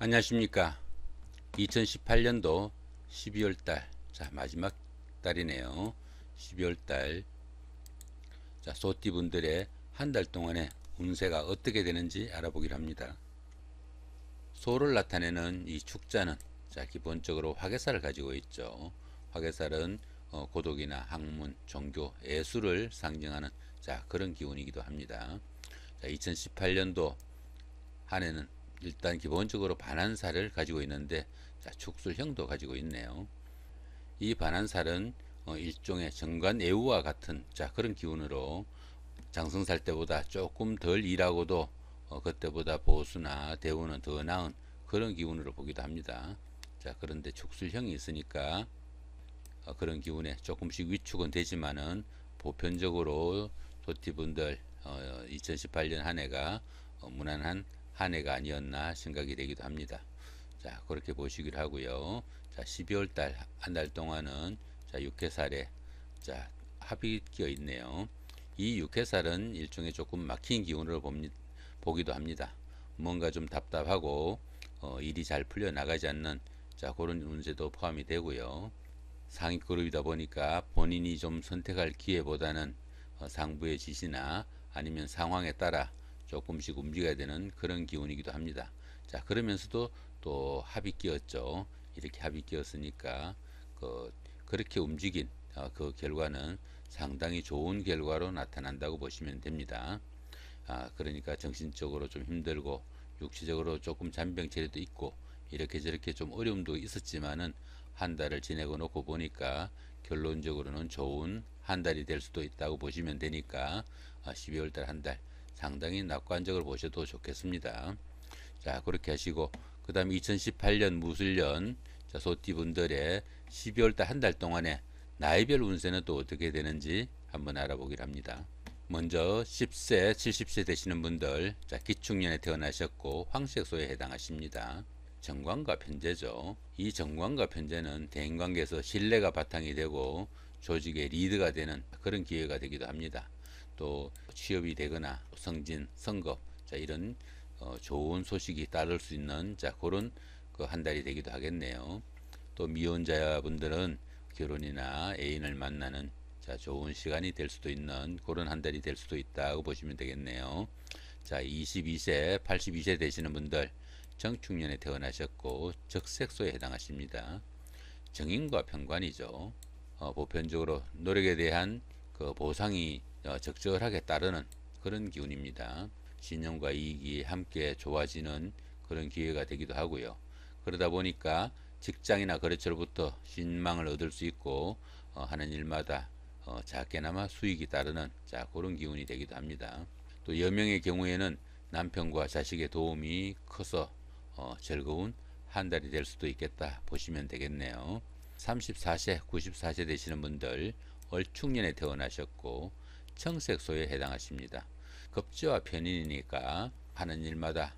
안녕하십니까. 2018년도 12월달, 자, 마지막 달이네요. 12월달, 자, 소띠분들의 한 달 동안의 운세가 어떻게 되는지 알아보기로 합니다. 소를 나타내는 이 축자는, 자, 기본적으로 화개살을 가지고 있죠. 화개살은 고독이나 학문, 종교, 예술을 상징하는, 자, 그런 기운이기도 합니다. 자, 2018년도 한 해는 일단 기본적으로 반한살을 가지고 있는데, 자, 축술형도 가지고 있네요. 이 반한살은 일종의 정관애우와 같은, 자, 그런 기운으로 장성살 때보다 조금 덜 일하고도 그때보다 보수나 대우는 더 나은 그런 기운으로 보기도 합니다. 자, 그런데 축술형이 있으니까 그런 기운에 조금씩 위축은 되지만은 보편적으로 소띠분들 2018년 한 해가 무난한 한 해가 아니었나 생각이 되기도 합니다. 자, 그렇게 보시기로 하고요. 자, 12월 달 한 달 동안은 자, 육해살에 자, 합이 끼어 있네요. 이 육해살은 일종의 조금 막힌 기운으로 보기도 합니다. 뭔가 좀 답답하고 일이 잘 풀려 나가지 않는, 자, 그런 문제도 포함이 되고요. 상위 그룹이다 보니까 본인이 좀 선택할 기회보다는 상부의 지시나 아니면 상황에 따라 조금씩 움직여야 되는 그런 기운이기도 합니다. 자, 그러면서도 또 합이 끼었죠. 이렇게 합이 끼었으니까 그렇게 움직인 그 결과는 상당히 좋은 결과로 나타난다고 보시면 됩니다. 그러니까 정신적으로 좀 힘들고 육체적으로 조금 잔병체레도 있고 이렇게 저렇게 좀 어려움도 있었지만은 한 달을 지내고 놓고 보니까 결론적으로는 좋은 한 달이 될 수도 있다고 보시면 되니까 12월 달 한 달 상당히 낙관적으로 보셔도 좋겠습니다. 자, 그렇게 하시고 그 다음에 2018년 무술년, 자, 소띠분들의 12월 달 한 달 동안에 나이별 운세는 또 어떻게 되는지 한번 알아보기로 합니다. 먼저 10세, 70세 되시는 분들, 자, 기축년에 태어나셨고 황색소에 해당하십니다. 정관과 편제죠. 이 정관과 편제는 대인관계에서 신뢰가 바탕이 되고 조직의 리드가 되는 그런 기회가 되기도 합니다. 또 취업이 되거나 성진, 성급, 자, 이런 좋은 소식이 따를 수 있는, 자, 그런 그 한 달이 되기도 하겠네요. 또 미혼자분들은 결혼이나 애인을 만나는, 자, 좋은 시간이 될 수도 있는 그런 한 달이 될 수도 있다고 보시면 되겠네요. 자, 22세, 82세 되시는 분들 정축년에 태어나셨고 적색소에 해당하십니다. 정인과 편관이죠. 보편적으로 노력에 대한 그 보상이 적절하게 따르는 그런 기운입니다. 신용과 이익이 함께 좋아지는 그런 기회가 되기도 하고요. 그러다 보니까 직장이나 거래처로부터 신망을 얻을 수 있고 하는 일마다 작게나마 수익이 따르는, 자, 그런 기운이 되기도 합니다. 또 여명의 경우에는 남편과 자식의 도움이 커서 즐거운 한 달이 될 수도 있겠다 보시면 되겠네요. 34세, 94세 되시는 분들 얼축년에 태어나셨고 청색소에 해당하십니다. 급제와 편인이니까 하는 일마다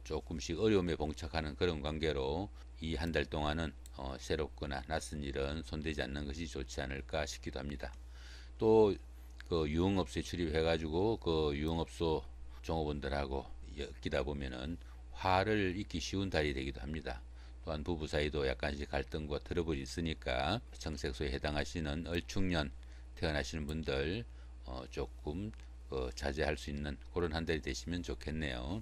조금씩 어려움에 봉착하는 그런 관계로 이 한 달 동안은 새롭거나 낯선 일은 손대지 않는 것이 좋지 않을까 싶기도 합니다. 또 그 유흥업소에 출입해가지고 그 유흥업소 종업원들하고 엮이다 보면은 화를 입기 쉬운 달이 되기도 합니다. 또한 부부 사이도 약간씩 갈등과 트러블이 있으니까 청색소에 해당하시는 얼축년 태어나시는 분들 조금 자제할 수 있는 그런 한 달이 되시면 좋겠네요.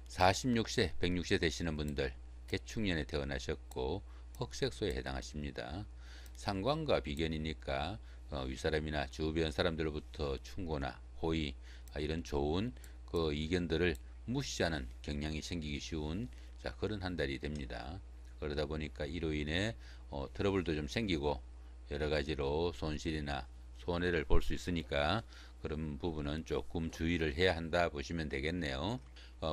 46세, 106세 되시는 분들 개축년에 태어나셨고 흑색소에 해당하십니다. 상관과 비견이니까 윗사람이나 주변 사람들로부터 충고나 호의, 이런 좋은 그 의견들을 무시하는 경향이 생기기 쉬운, 자, 그런 한 달이 됩니다. 그러다 보니까 이로 인해 트러블도 좀 생기고 여러 가지로 손실이나 손해를 볼 수 있으니까 그런 부분은 조금 주의를 해야 한다 보시면 되겠네요.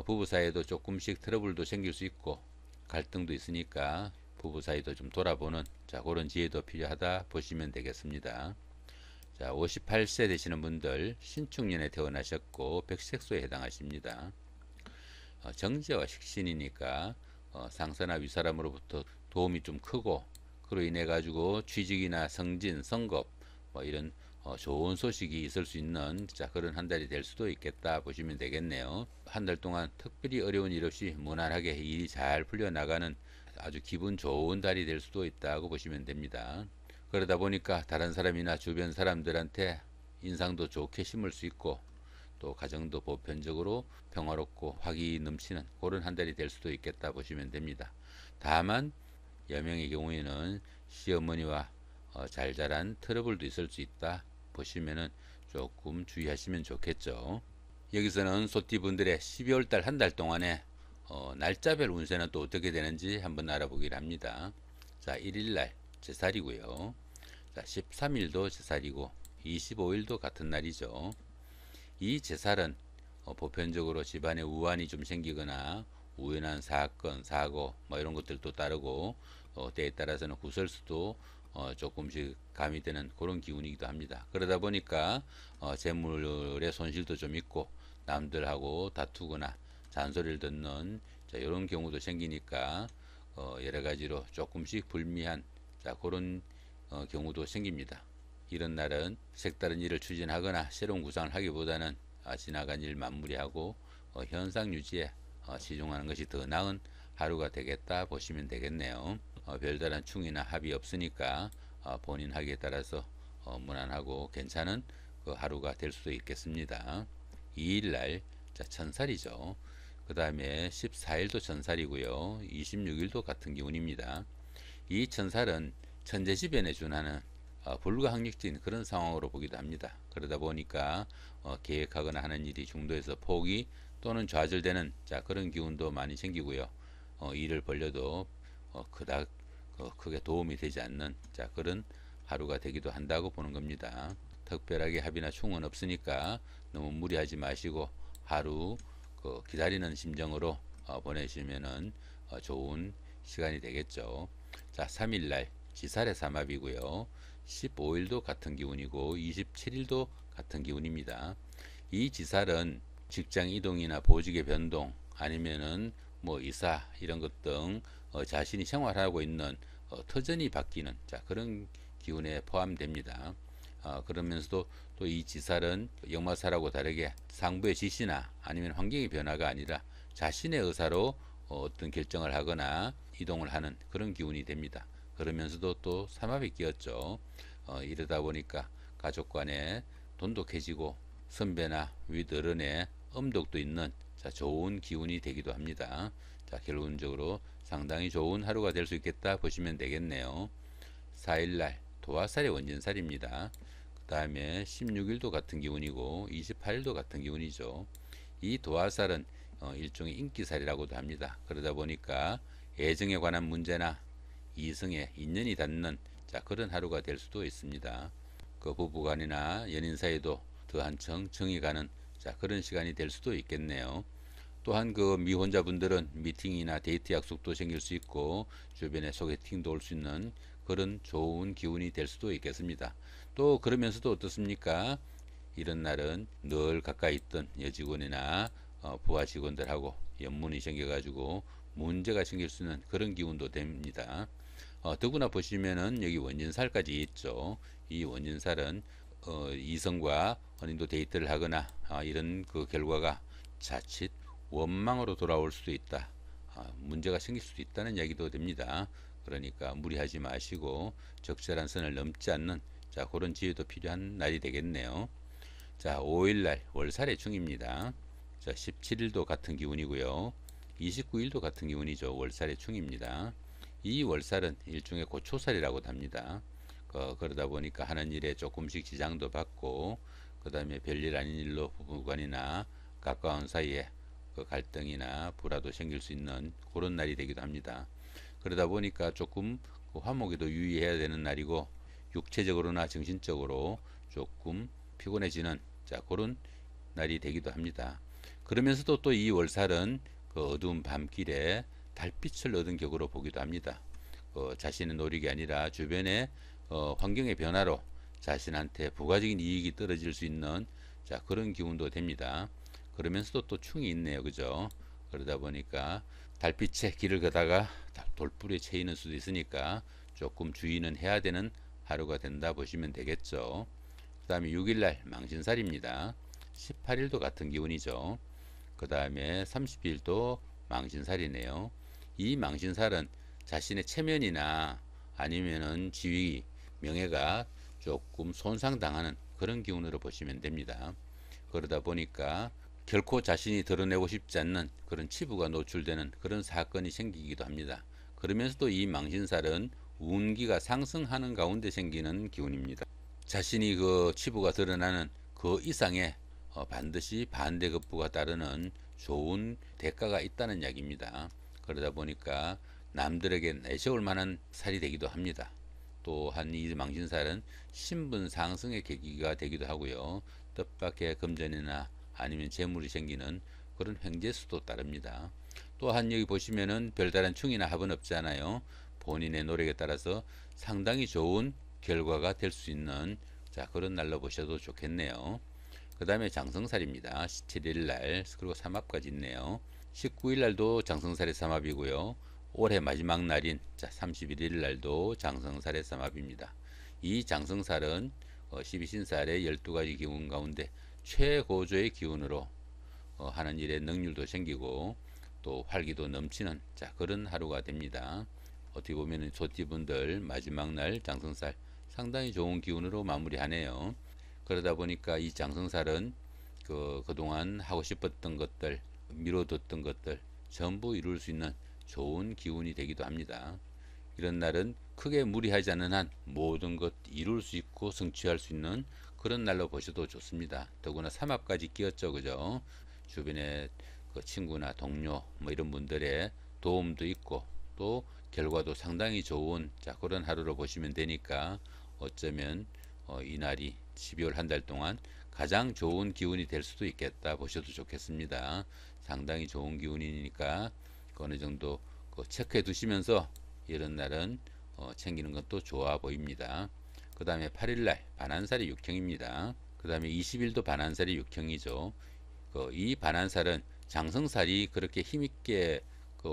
부부 사이에도 조금씩 트러블도 생길 수 있고 갈등도 있으니까 부부 사이도 좀 돌아보는, 자, 그런 지혜도 필요하다 보시면 되겠습니다. 자, 58세 되시는 분들 신축년에 태어나셨고 백색소에 해당하십니다. 정제와 식신이니까 상사나 윗사람으로부터 도움이 좀 크고 그로 인해 가지고 취직이나 성진, 성급 뭐 이런 좋은 소식이 있을 수 있는 자 그런 한 달이 될 수도 있겠다 보시면 되겠네요. 한 달 동안 특별히 어려운 일 없이 무난하게 일이 잘 풀려나가는 아주 기분 좋은 달이 될 수도 있다고 보시면 됩니다. 그러다 보니까 다른 사람이나 주변 사람들한테 인상도 좋게 심을 수 있고 또 가정도 보편적으로 평화롭고 화기 넘치는 그런 한 달이 될 수도 있겠다 보시면 됩니다. 다만 여명의 경우에는 시어머니와 잘 자란 트러블도 있을 수 있다 보시면은 조금 주의하시면 좋겠죠. 여기서는 소띠분들의 12월 달 한 달 동안에 날짜별 운세는 또 어떻게 되는지 한번 알아보기를 합니다. 자, 1일날 제살이고요. 자, 13일도 제살이고 25일도 같은 날이죠. 이 제살은 보편적으로 집안에 우환이 좀 생기거나 우연한 사건, 사고 뭐 이런 것들도 따르고 때에 따라서는 구설수도 조금씩 가미되는 그런 기운이기도 합니다. 그러다 보니까 재물의 손실도 좀 있고 남들하고 다투거나 잔소리를 듣는 자, 이런 경우도 생기니까 여러 가지로 조금씩 불미한 자, 그런 경우도 생깁니다. 이런 날은 색다른 일을 추진하거나 새로운 구상을 하기보다는 지나간 일 마무리하고 현상 유지에 치중하는 것이 더 나은 하루가 되겠다 보시면 되겠네요. 별다른 충이나 합이 없으니까 본인 하기에 따라서 무난하고 괜찮은 그 하루가 될 수도 있겠습니다. 2일날 천살이죠. 그 다음에 14일도 천살이고요. 26일도 같은 기운입니다. 이 천살은 천재지변에 준하는 불가항력적인 그런 상황으로 보기도 합니다. 그러다 보니까 계획하거나 하는 일이 중도에서 포기 또는 좌절되는 자 그런 기운도 많이 생기고요. 일을 벌려도 그닥 크게 도움이 되지 않는 자 그런 하루가 되기도 한다고 보는 겁니다. 특별하게 합의나 충은 없으니까 너무 무리하지 마시고 하루 기다리는 심정으로 보내시면은 좋은 시간이 되겠죠. 자, 3일날 지살의 삼합이고요. 15일도 같은 기운이고 27일도 같은 기운입니다. 이 지살은 직장 이동이나 보직의 변동 아니면은 뭐 이사 이런 것 등 자신이 생활하고 있는 터전이 바뀌는 자 그런 기운에 포함됩니다. 그러면서도 또 이 지살은 역마살하고 다르게 상부의 지시나 아니면 환경의 변화가 아니라 자신의 의사로 어떤 결정을 하거나 이동을 하는 그런 기운이 됩니다. 그러면서도 또 삼합이 끼었죠. 이러다 보니까 가족 간에 돈독해지고 선배나 윗어른의 엄덕도 있는 자, 좋은 기운이 되기도 합니다. 자, 결론적으로 상당히 좋은 하루가 될 수 있겠다 보시면 되겠네요. 4일날 도화살의 원진살입니다. 그 다음에 16일도 같은 기운이고 28일도 같은 기운이죠. 이 도화살은 일종의 인기살이라고도 합니다. 그러다 보니까 애정에 관한 문제나 이성에 인연이 닿는 자 그런 하루가 될 수도 있습니다. 그 부부간이나 연인 사이도 더 한층 정이 가는 자 그런 시간이 될 수도 있겠네요. 또한 그 미혼자분들은 미팅이나 데이트 약속도 생길 수 있고 주변에 소개팅도 올 수 있는 그런 좋은 기운이 될 수도 있겠습니다. 또 그러면서도 어떻습니까? 이런 날은 늘 가까이 있던 여직원이나 부하 직원들하고 연문이 생겨가지고 문제가 생길 수 있는 그런 기운도 됩니다. 더구나 보시면은 여기 원진살까지 있죠. 이 원진살은 이성과 언인도 데이트를 하거나 이런 그 결과가 자칫 원망으로 돌아올 수도 있다. 문제가 생길 수도 있다는 이야기도 됩니다. 그러니까 무리하지 마시고 적절한 선을 넘지 않는 자 그런 지혜도 필요한 날이 되겠네요. 자 5일날 월살의 충입니다. 자 17일도 같은 기운이고요. 29일도 같은 기운이죠. 월살의 충입니다. 이 월살은 일종의 고초살이라고도 합니다. 그러다 보니까 하는 일에 조금씩 지장도 받고 그 다음에 별일 아닌 일로 부부간이나 가까운 사이에 그 갈등이나 불화도 생길 수 있는 그런 날이 되기도 합니다. 그러다 보니까 조금 그 화목에도 유의해야 되는 날이고 육체적으로나 정신적으로 조금 피곤해지는 자 그런 날이 되기도 합니다. 그러면서도 또 이 월살은 그 어두운 밤길에 달빛을 얻은 격으로 보기도 합니다. 자신의 노력이 아니라 주변의 환경의 변화로 자신한테 부가적인 이익이 떨어질 수 있는 자 그런 기운도 됩니다. 그러면서도 또 충이 있네요. 그죠? 그러다 보니까 달빛의 길을 가다가 돌불에 채이는 수도 있으니까 조금 주의는 해야 되는 하루가 된다 보시면 되겠죠. 그 다음에 6일날 망신살입니다. 18일도 같은 기운이죠. 그 다음에 30일도 망신살이네요. 이 망신살은 자신의 체면이나 아니면은 지위, 명예가 조금 손상당하는 그런 기운으로 보시면 됩니다. 그러다 보니까 결코 자신이 드러내고 싶지 않는 그런 치부가 노출되는 그런 사건이 생기기도 합니다. 그러면서도 이 망신살은 운기가 상승하는 가운데 생기는 기운입니다. 자신이 그 치부가 드러나는 그 이상의 반드시 반대급부가 따르는 좋은 대가가 있다는 이야기입니다. 그러다 보니까 남들에게 내세울 만한 살이 되기도 합니다. 또한 이 망신살은 신분 상승의 계기가 되기도 하고요. 뜻밖의 금전이나 아니면 재물이 생기는 그런 횡재수도 따릅니다. 또한 여기 보시면은 별다른 충이나 합은 없지 않아요. 본인의 노력에 따라서 상당히 좋은 결과가 될 수 있는 그런 날로 보셔도 좋겠네요. 그 다음에 장성살입니다. 17일날 그리고 삼합까지 있네요. 19일날도 장성살의 삼합이고요. 올해 마지막 날인 31일날도 장성살의 삼합입니다. 이 장성살은 12신살의 12가지 기운 가운데 최고조의 기운으로 하는 일에 능률도 생기고 또 활기도 넘치는 그런 하루가 됩니다. 어떻게 보면 소띠분들 마지막 날 장성살 상당히 좋은 기운으로 마무리하네요. 그러다 보니까 이 장성살은 그동안 하고 싶었던 것들, 미뤄뒀던 것들 전부 이룰 수 있는 좋은 기운이 되기도 합니다. 이런 날은 크게 무리하지 않는 한 모든 것 이룰 수 있고 성취할 수 있는 그런 날로 보셔도 좋습니다. 더구나 삼합까지 끼었죠, 그죠? 주변에 그 친구나 동료 뭐 이런 분들의 도움도 있고 또 결과도 상당히 좋은 그런 하루로 보시면 되니까 어쩌면 이 날이 12월 한 달 동안 가장 좋은 기운이 될 수도 있겠다 보셔도 좋겠습니다. 상당히 좋은 기운이니까 어느 정도 체크해 두시면서 이런 날은 챙기는 것도 좋아 보입니다. 그 다음에 8일날 반한살이 육형입니다. 그 다음에 20일도 반한살이 육형이죠. 이 반한살은 장성살이 그렇게 힘있게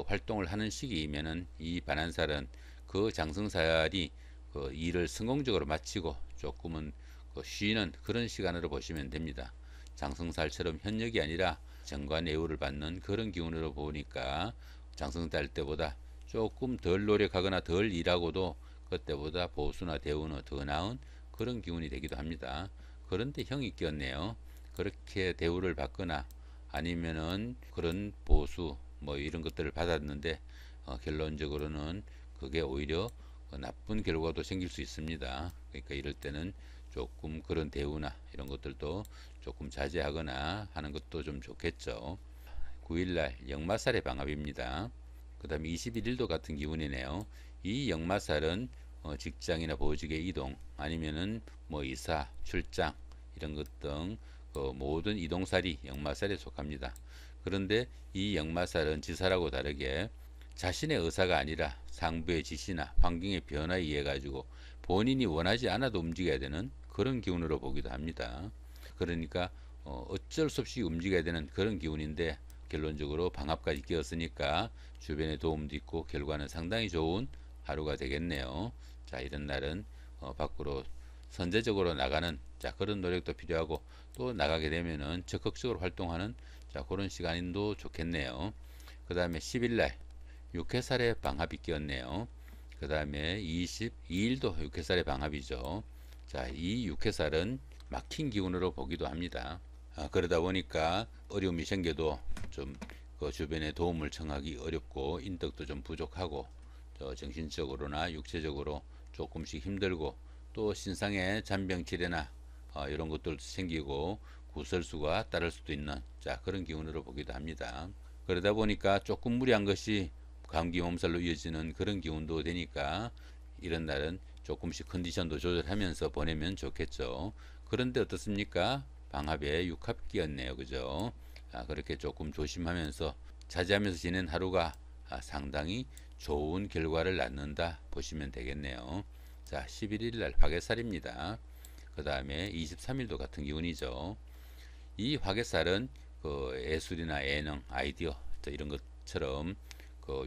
활동을 하는 시기이면은 이 반한살은 그 장성살이 일을 성공적으로 마치고 조금은 쉬는 그런 시간으로 보시면 됩니다. 장성살처럼 현역이 아니라 정관예우를 받는 그런 기운으로 보니까 장성살 때보다 조금 덜 노력하거나 덜 일하고도 그때보다 보수나 대우는 더 나은 그런 기운이 되기도 합니다. 그런데 형이 꼈네요. 그렇게 대우를 받거나 아니면은 그런 보수 뭐 이런 것들을 받았는데 결론적으로는 그게 오히려 나쁜 결과도 생길 수 있습니다. 그러니까 이럴 때는 조금 그런 대우나 이런 것들도 조금 자제하거나 하는 것도 좀 좋겠죠. 9일날 역마살의 방합입니다. 그 다음에 21일도 같은 기운이네요. 이 역마살은 직장이나 보직의 이동 아니면은 뭐 이사, 출장 이런 것 등 모든 이동살이 역마살에 속합니다. 그런데 이 역마살은 지살하고 다르게 자신의 의사가 아니라 상부의 지시나 환경의 변화에 의해 가지고 본인이 원하지 않아도 움직여야 되는 그런 기운으로 보기도 합니다. 그러니까 어쩔 수 없이 움직여야 되는 그런 기운인데 결론적으로 방합까지 끼었으니까 주변의 도움도 있고 결과는 상당히 좋은 하루가 되겠네요. 이런 날은 밖으로 선제적으로 나가는 그런 노력도 필요하고 또 나가게 되면은 적극적으로 활동하는 그런 시간도 좋겠네요. 그 다음에 10일날 육해살의 방합이 끼었네요. 그 다음에 22일도 육해살의 방합이죠. 이 육해살은 막힌 기운으로 보기도 합니다. 그러다 보니까 어려움이 생겨도 좀 주변에 도움을 청하기 어렵고 인덕도 좀 부족하고 정신적으로나 육체적으로 조금씩 힘들고 또 신상의 잔병치레나 이런 것들도 생기고 구설수가 따를 수도 있는 그런 기운으로 보기도 합니다. 그러다 보니까 조금 무리한 것이 감기 몸살로 이어지는 그런 기운도 되니까 이런 날은 조금씩 컨디션도 조절하면서 보내면 좋겠죠. 그런데 어떻습니까? 방합에 육합 끼었네요. 그죠? 그렇게 조금 조심하면서 자제하면서 지낸 하루가 상당히 좋은 결과를 낳는다 보시면 되겠네요. 11일 날 화개살입니다. 그 다음에 23일도 같은 기운이죠. 이 화개살은 예술이나 예능, 아이디어 이런 것처럼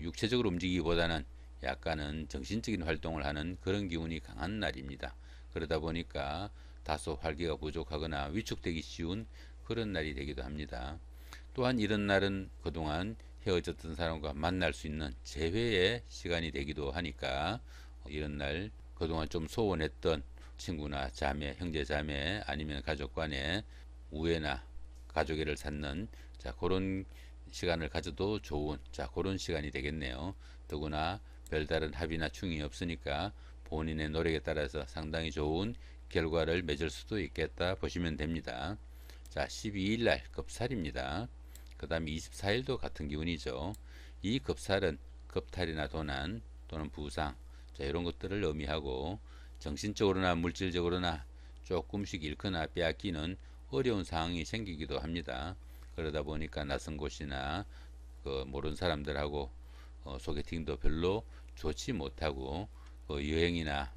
육체적으로 움직이기보다는 약간은 정신적인 활동을 하는 그런 기운이 강한 날입니다. 그러다 보니까 다소 활기가 부족하거나 위축되기 쉬운 그런 날이 되기도 합니다. 또한 이런 날은 그동안 헤어졌던 사람과 만날 수 있는 재회의 시간이 되기도 하니까 이런 날 그동안 좀 소원했던 친구나 자매, 형제 자매 아니면 가족 간에 우애나 가족애를 쌓는 그런 시간을 가져도 좋은 그런 시간이 되겠네요. 더구나 별다른 합의나 충이 없으니까 본인의 노력에 따라서 상당히 좋은 결과를 맺을 수도 있겠다 보시면 됩니다. 12일 날 급살입니다. 그 다음에 24일도 같은 기운이죠. 이 급살은 급탈이나 도난 또는 부상 이런 것들을 의미하고 정신적으로나 물질적으로나 조금씩 잃거나 빼앗기는 어려운 상황이 생기기도 합니다. 그러다 보니까 낯선 곳이나 모르는 사람들하고 소개팅도 별로 좋지 못하고 여행이나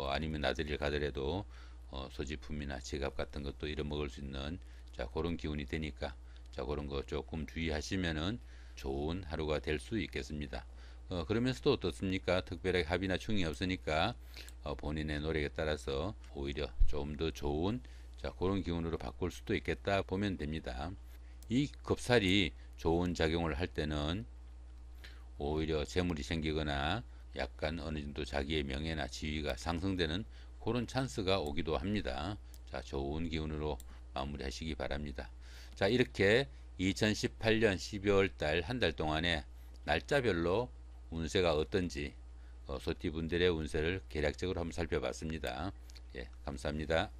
아니면 나들이를 가더라도 소지품이나 지갑 같은 것도 잃어먹을 수 있는 그런 기운이 되니까 그런 거 조금 주의하시면은 좋은 하루가 될 수 있겠습니다. 그러면서도 어떻습니까? 특별하게 합의나 충이 없으니까 본인의 노력에 따라서 오히려 좀 더 좋은 그런 기운으로 바꿀 수도 있겠다 보면 됩니다. 이 급살이 좋은 작용을 할 때는 오히려 재물이 생기거나 약간 어느 정도 자기의 명예나 지위가 상승되는 그런 찬스가 오기도 합니다. 좋은 기운으로 마무리하시기 바랍니다. 이렇게 2018년 12월 달 한 달 동안에 날짜별로 운세가 어떤지 소띠분들의 운세를 개략적으로 한번 살펴봤습니다. 예, 감사합니다.